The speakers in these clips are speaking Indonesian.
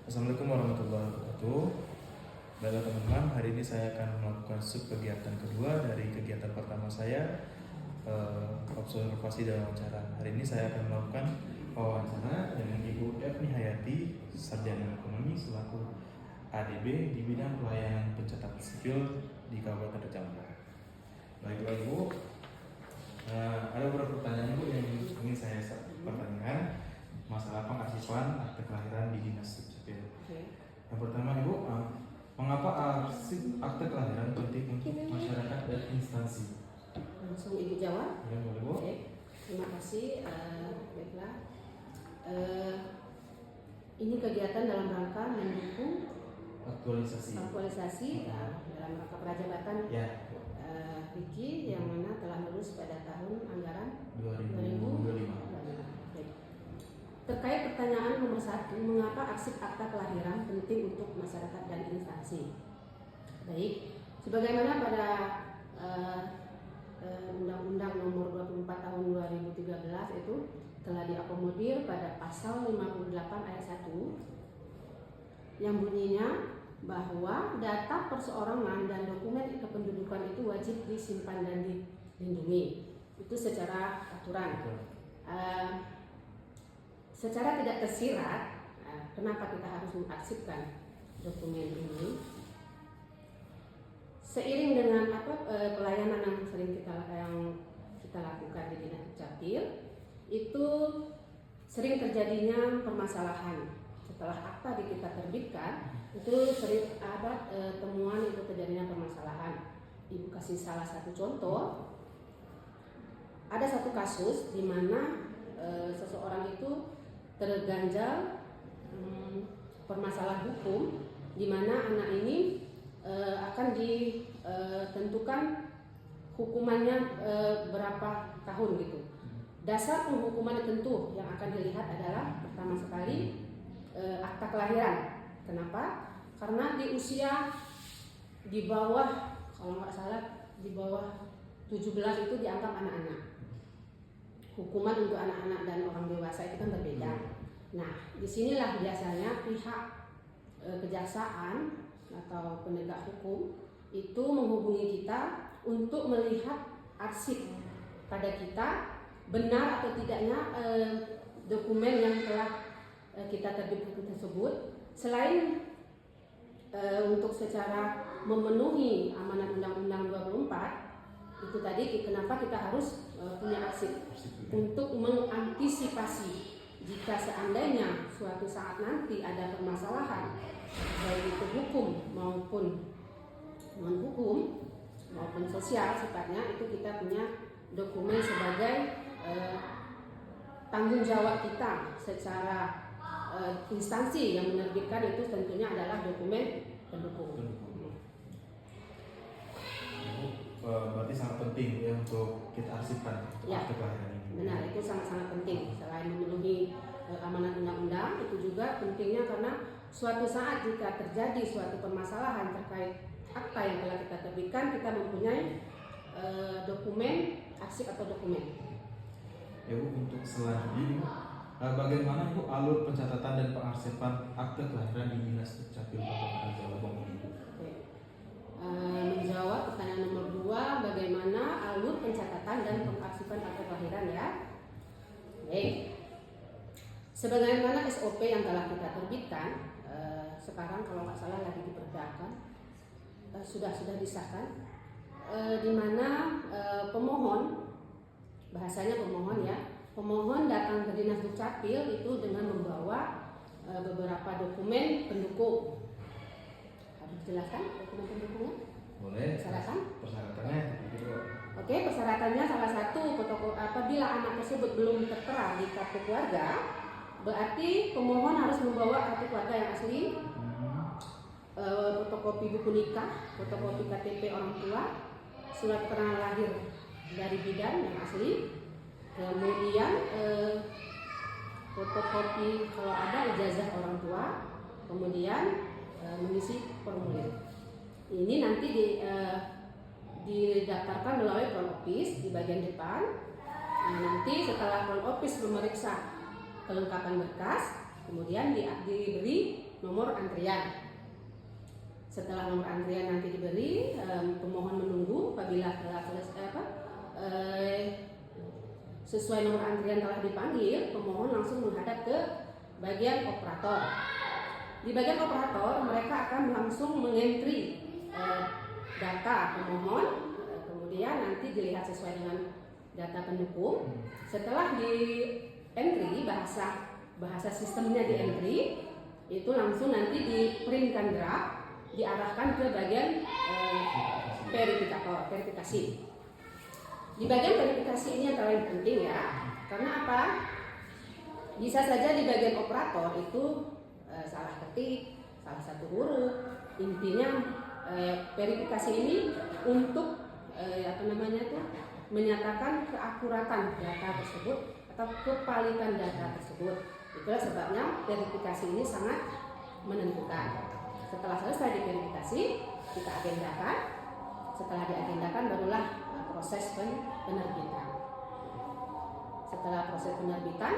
Assalamualaikum warahmatullahi wabarakatuh. Baiklah teman-teman, hari ini saya akan melakukan sub kegiatan kedua dari kegiatan pertama saya, observasi dan wawancara. Hari ini saya akan melakukan wawancara dengan Ibu Efni Hayati, Sarjana Ekonomi selaku ADB di bidang pelayanan pencatatan sipil di Kabupaten Rejang. Baiklah Ibu, ada beberapa pertanyaan Ibu yang ingin saya pertanyakan masalah pengarsipan akte kelahiran di Dinas Dukcapil. Yang pertama Ibu, mengapa arsip akte kelahiran penting untuk masyarakat dan instansi? Langsung Ibu jawab. Ya, boleh Bu. Oke. Terima kasih. Baiklah. Ini kegiatan dalam rangka mendukung aktualisasi dalam rangka prajabatan Riki yang mana telah lulus pada tahun anggaran 2025. Terkait pertanyaan nomor 1, mengapa arsip akta kelahiran penting untuk masyarakat dan instansi? Baik, sebagaimana pada Undang-Undang Nomor 24 Tahun 2013 itu telah diakomodir pada pasal 58 ayat 1 yang bunyinya bahwa data perseorangan dan dokumen kependudukan itu wajib disimpan dan dilindungi. Itu secara aturan. Secara tidak tersirat, kenapa kita harus mengarsipkan dokumen ini? Seiring dengan pelayanan yang sering kita lakukan di Dinas Dukcapil, itu sering terjadinya permasalahan. Setelah akta kita terbitkan, itu sering ada temuan itu terjadinya permasalahan. Ibu kasih salah satu contoh. Ada satu kasus di mana seseorang itu terganjal permasalahan hukum, di mana anak ini akan ditentukan hukumannya berapa tahun gitu. Dasar penghukuman tentu yang akan dilihat adalah pertama sekali akta kelahiran. Kenapa? Karena di usia di bawah, kalau nggak salah di bawah 17 itu dianggap anak-anak. Hukuman untuk anak-anak dan orang dewasa itu kan berbeda. Nah, disinilah biasanya pihak kejaksaan atau penegak hukum itu menghubungi kita untuk melihat arsip pada kita benar atau tidaknya dokumen yang telah kita terbitkan tersebut. Selain untuk secara memenuhi amanat Undang-Undang 24 itu tadi, kenapa kita harus punya arsip untuk mengantisipasi jika seandainya suatu saat nanti ada permasalahan baik itu hukum maupun non hukum maupun sosial sifatnya, itu kita punya dokumen sebagai tanggung jawab kita secara instansi yang menerbitkan itu tentunya adalah dokumen pendukung. Berarti sangat penting ya untuk kita arsipkan akte kelahiran ini. Benar, itu sangat-sangat penting. Selain memenuhi amanat undang-undang, itu juga pentingnya karena suatu saat jika terjadi suatu permasalahan terkait akta yang telah kita terbitkan, kita mempunyai dokumen, arsip atau dokumen. Ya Bu, untuk selanjutnya bagaimana Bu alur pencatatan dan pengarsipan akte kelahiran di Dinas Dukcapil Kabupaten Jawa Barat? Menjawab pertanyaan nomor 2, bagaimana alur pencatatan dan pengarsipan akte kelahiran ya. Baik. Sebagaimana SOP yang telah kita terbitkan, sekarang kalau nggak salah lagi diperdakan, sudah disahkan, di mana pemohon, bahasanya pemohon ya, pemohon datang ke Dinas Dukcapil itu dengan membawa beberapa dokumen pendukung. Harus dijelaskan dokumen pendukungnya? Boleh. Persyaratannya gitu. Oke, persyaratannya salah satu apabila anak tersebut belum tertera di kartu keluarga, berarti pemohon harus membawa kartu keluarga yang asli, fotokopi buku nikah, fotokopi KTP orang tua, surat keterangan lahir dari bidan yang asli, kemudian fotokopi kalau ada ijazah orang tua, kemudian mengisi formulir. Ini nanti didaftarkan melalui front office di bagian depan. Nah, nanti setelah front office memeriksa kelengkapan berkas, Kemudian diberi nomor antrian. Setelah nomor antrian nanti diberi, pemohon menunggu. Apabila sesuai nomor antrian telah dipanggil, pemohon langsung menghadap ke bagian operator. Di bagian operator mereka akan langsung mengentry data pemohon, kemudian nanti dilihat sesuai dengan data pendukung. Setelah di entry, bahasa sistemnya di entry, itu langsung nanti di-printkan draft, diarahkan ke bagian verifikasi. Di bagian verifikasi ini yang paling penting ya, karena apa? Bisa saja di bagian operator itu salah ketik, salah satu huruf. Intinya verifikasi ini untuk menyatakan keakuratan data tersebut atau kevalidan data tersebut. Itulah sebabnya verifikasi ini sangat menentukan. Setelah selesai diverifikasi, kita agendakan. Setelah diagendakan barulah proses penerbitan. Setelah proses penerbitan,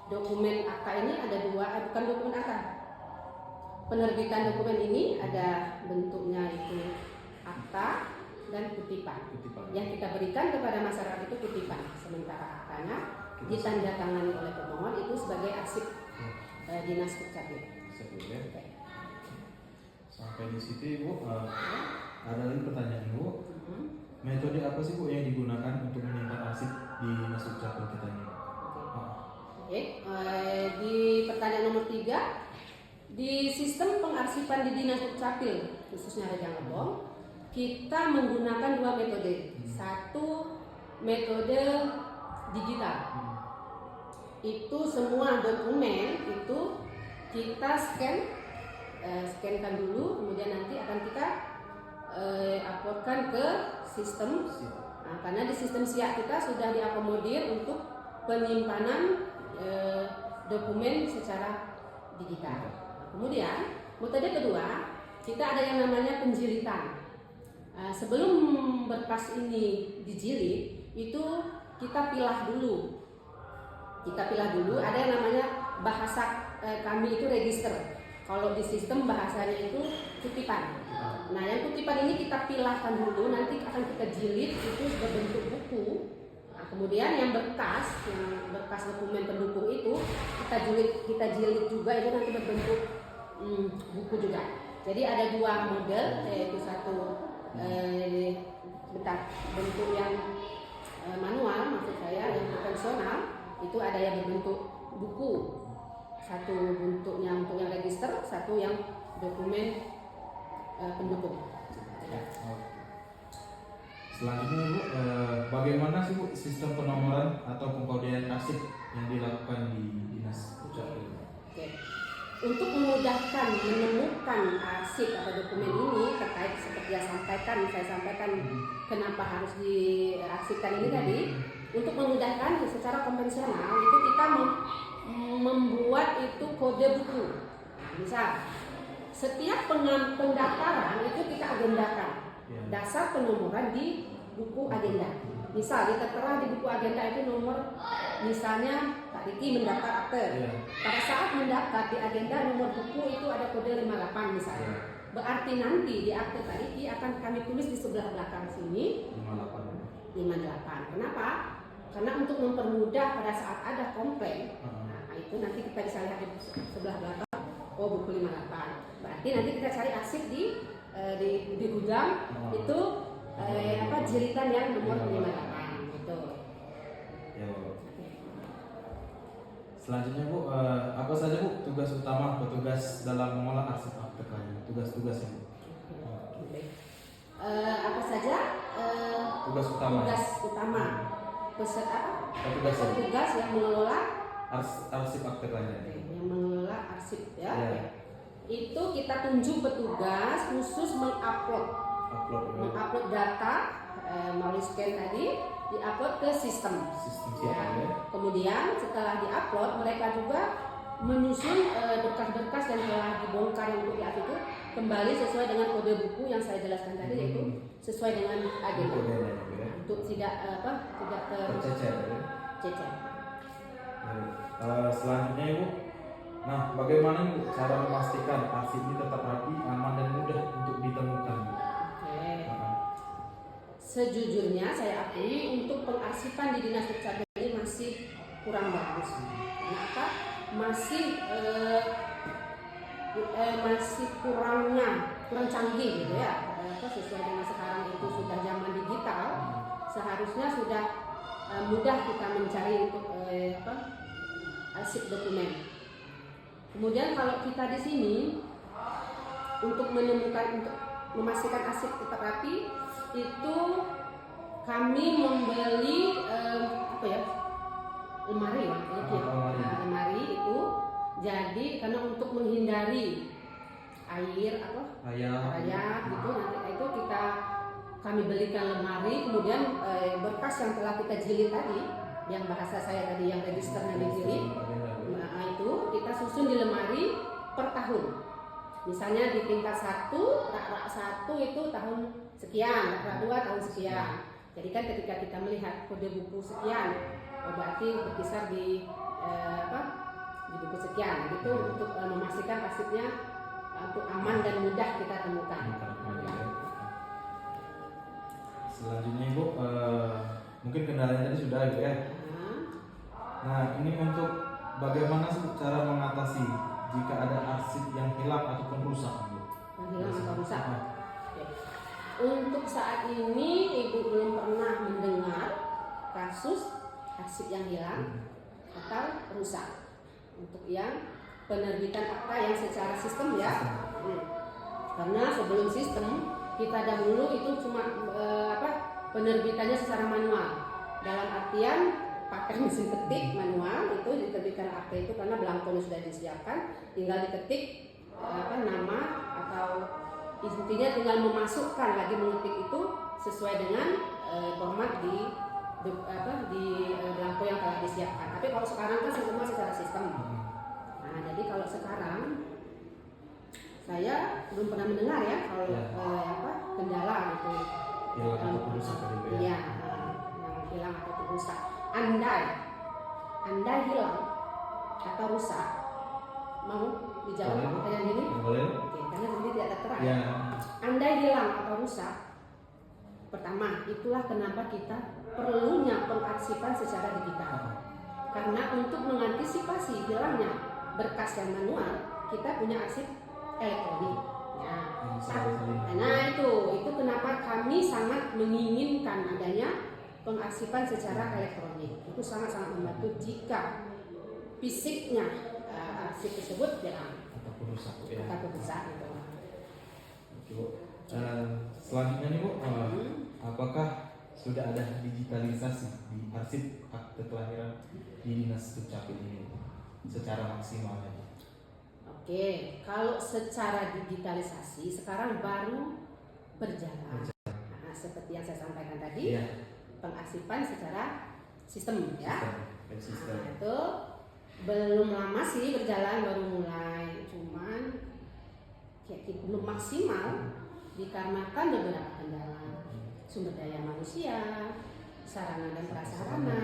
dokumen akta ini ada bukan dokumen akta. Penerbitan dokumen ini ada bentuknya itu akta dan kutipan. Yang kita berikan kepada masyarakat itu kutipan, sementara aktanya ditandatangani oleh pemohon itu sebagai arsip dinas Dukcapil. Sampai di situ Ibu, ada lagi pertanyaan Ibu. Metode apa sih Bu yang digunakan untuk menyimpan arsip di dinas Dukcapil kita ini? Di pertanyaan nomor 3, di sistem pengarsipan di dinas Dukcapil khususnya Rejang Lebong, kita menggunakan 2 metode. Satu metode digital. Itu semua dokumen itu kita scankan dulu, kemudian nanti akan kita uploadkan ke sistem. Nah, karena di sistem SIA kita sudah diakomodir untuk penyimpanan dokumen secara digital. Kemudian metode kedua, kita ada yang namanya penjilitan. Sebelum berkas ini dijilid, itu kita pilah dulu. Ada yang namanya bahasa kami itu register. Kalau di sistem bahasanya itu kutipan. Nah, yang kutipan ini kita pilahkan dulu, nanti akan kita jilid itu berbentuk buku. Nah, kemudian yang berkas dokumen pendukung itu kita jilid juga, itu nanti berbentuk buku juga. Jadi ada 2 model, yaitu satu bentuk yang manual, maksud saya yang konvensional, itu ada yang berbentuk buku. Satu bentuknya untuk yang register, satu yang dokumen pendukung. Selanjutnya Bu, bagaimana sih Bu sistem penomoran atau pengkodean arsip yang dilakukan di dinas Dukcapil? Untuk memudahkan menemukan arsip atau dokumen ini terkait seperti yang saya sampaikan kenapa harus diarsipkan ini tadi, untuk memudahkan secara konvensional itu kita membuat itu kode buku. Misal setiap pendaftaran itu kita agendakan dasar penomoran di buku agenda. Misal tertera di buku agenda itu nomor, misalnya Pak Riki mendaftar akte. Pada saat mendaftar di agenda nomor buku itu ada kode 58 misalnya. Berarti nanti di akte Pak Riki akan kami tulis di sebelah belakang sini 58. Kenapa? Karena untuk mempermudah pada saat ada komplain, nah itu nanti kita bisa lihat di sebelah belakang. Oh, buku 58. Berarti nanti kita cari arsip di gudang itu jilidan yang nomor 58 gitu. Ya, Bu. Selanjutnya Bu, apa saja Bu tugas utama petugas dalam mengolah arsip akte kelahiran? Tugas-tugasnya Bu. Apa saja? Tugas utama. Petugas yang mengelola arsip akte kelahiran. Yang mengelola arsip ya. Itu kita tunjuk petugas khusus mengupload data melalui scan tadi, diupload ke sistem. Kemudian setelah diupload, mereka juga menyusun berkas-berkas yang telah dibongkar untuk diupload itu kembali sesuai dengan kode buku yang saya jelaskan tadi, yaitu sesuai dengan agenda untuk tidak tercecer. Selanjutnya Ibu, nah bagaimana Ibu cara memastikan arsip ini tetap rapi, aman dan mudah untuk ditemukan Bu? Oke. Sejujurnya saya akui untuk pengarsipan di Dinas Dukcapil ini masih kurang bagus. Kenapa? Masih kurang canggih gitu ya. Sesuai dengan sekarang itu sudah zaman digital, seharusnya sudah mudah kita mencari untuk arsip dokumen. Kemudian kalau kita di sini untuk memastikan arsip tetap rapi, itu kami membeli lemari ya, lemari itu. Jadi karena untuk menghindari air gitu, nanti itu kami belikan lemari, kemudian berkas yang telah kita jilid tadi, yang bahasa saya tadi yang registernya dijilid, itu kita susun di lemari per tahun. Misalnya di tingkat 1, rak 1 itu tahun sekian, rak 2 tahun sekian. Jadi kan ketika kita melihat kode buku sekian, berarti berkisar di buku sekian. Itu untuk memastikan arsipnya untuk aman dan mudah kita temukan. Selanjutnya Ibu, mungkin kendalanya tadi sudah Ibu ya. Nah ini untuk bagaimana cara mengatasi jika ada arsip yang hilang ataupun rusak Ibu? Yang hilang atau rusak. Oke. Untuk saat ini Ibu belum pernah mendengar kasus arsip yang hilang atau rusak. Untuk yang penerbitan akta yang secara sistem ya. Karena sebelum sistem kita dahulu itu cuma penerbitannya secara manual. Dalam artian pakai mesin ketik manual, itu diterbitkan akta itu karena belangkonya sudah disiapkan, tinggal diketik nama atau intinya tinggal memasukkan lagi mengetik itu sesuai dengan format di belangko yang telah disiapkan. Tapi kalau sekarang kan semua secara sistem. Nah, jadi kalau sekarang saya belum pernah mendengar ya kalau kendala gitu. Hilang atau rusak tadi ya. Yang hilang atau rusak. Andai hilang atau rusak, mau dijawab pertanyaan ini? Boleh. Oke, karena ini tidak tertera. Ya. Andai hilang atau rusak, pertama itulah kenapa kita perlunya pengarsipan secara digital. Karena untuk mengantisipasi hilangnya berkas yang manual, kita punya arsip elektronik. Nah itu kenapa kami sangat menginginkan adanya pengarsipan secara elektronik. Itu sangat-sangat membantu jika fisiknya arsip tersebut hilang ataupun rusak ya. Gitu. Oke, Bu. Selanjutnya nih Bu, apakah sudah ada digitalisasi di arsip akte kelahiran di Dinas Dukcapil ini secara maksimal? Oke, kalau secara digitalisasi sekarang baru berjalan. Nah, seperti yang saya sampaikan tadi, pengarsipan secara sistem ya. Sistem. Nah, itu belum lama sih berjalan, baru mulai, cuman belum maksimal dikarenakan beberapa kendala, sumber daya manusia, sarana dan prasarana.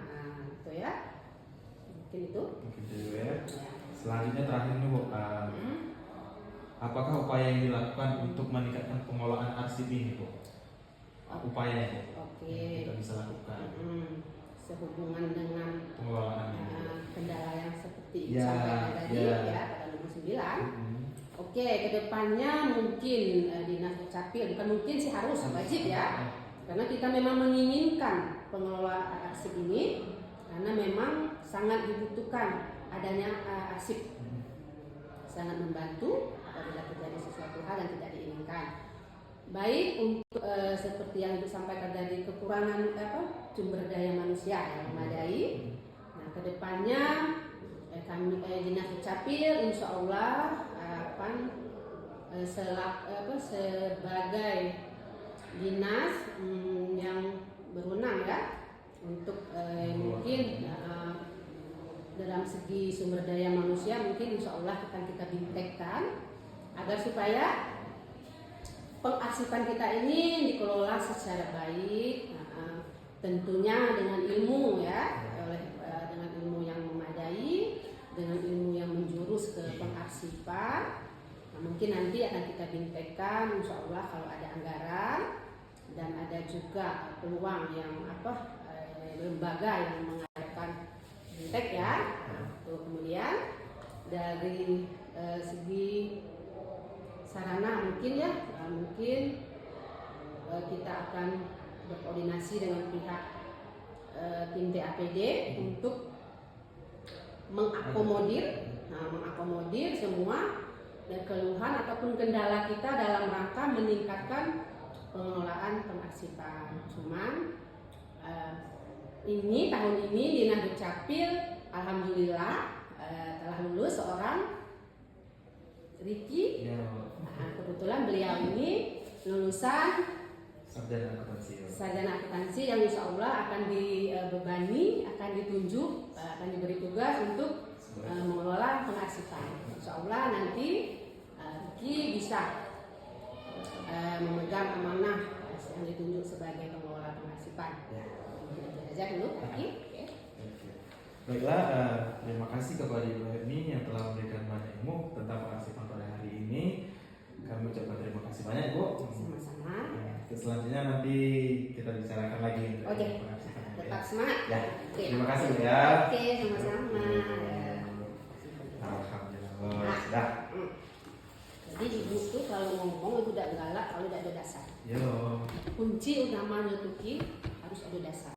Nah, itu ya. Mungkin itu. Ya. Selanjutnya terakhir nih Bu, apakah upaya yang dilakukan untuk meningkatkan pengelolaan arsip ini Bu? Upaya yang kita bisa lakukan sehubungan dengan pengelolaan kendala yang seperti disampaikan tadi pada nomor 9. Oke, kedepannya mungkin Dinas Dukcapil, bukan mungkin sih, harus wajib ya, karena kita memang menginginkan pengelolaan arsip ini karena memang sangat dibutuhkan adanya arsip, sangat membantu apabila terjadi sesuatu hal yang tidak diinginkan. Baik untuk seperti yang disampaikan dari kekurangan sumber daya manusia yang memadai. Nah, kedepannya kami Dinas Dukcapil insya Allah akan sebagai dinas yang berwenang ya untuk mungkin dalam segi sumber daya manusia mungkin insya Allah akan kita bingkatkan agar supaya pengarsipan kita ini dikelola secara baik, tentunya dengan ilmu ya, dengan ilmu yang memadai dengan ilmu yang menjurus ke pengarsipan. Nah, mungkin nanti akan kita bingkaikan insya Allah kalau ada anggaran dan ada juga peluang yang lembaga yang mengadakan bintek ya. Nah, kemudian dari segi sarana mungkin ya, mungkin kita akan berkoordinasi dengan pihak tim TAPD untuk mengakomodir semua dan keluhan ataupun kendala kita dalam rangka meningkatkan pengelolaan pengarsipan. Cuman tahun ini Dinas Dukcapil alhamdulillah telah lulus seorang Ricky. Nah, kebetulan beliau ini lulusan sarjana akuntansi yang insya Allah akan dibebani, akan ditunjuk, akan diberi tugas untuk mengelola pengarsipan. Insya Allah nanti Ricky bisa memegang amanah yang ditunjuk sebagai pengelola pengarsipan. Belajar dulu, Ricky. Baiklah, terima kasih kepada Ibu Herni yang telah memberikan banyak ilmu tentang pengarsipan pada hari ini. Kami ucapkan terima kasih banyak, Bu. Sama-sama. Selanjutnya nanti kita bicarakan lagi. Oke. Tetap semangat. Ya. Oke. Terima kasih, Bu ya. Oke, sama-sama. Alhamdulillah. Sudah. Jadi ibu itu kalau ngomong itu tidak galak kalau tidak ada dasar. Yo. Kunci utama Tuki harus ada dasar.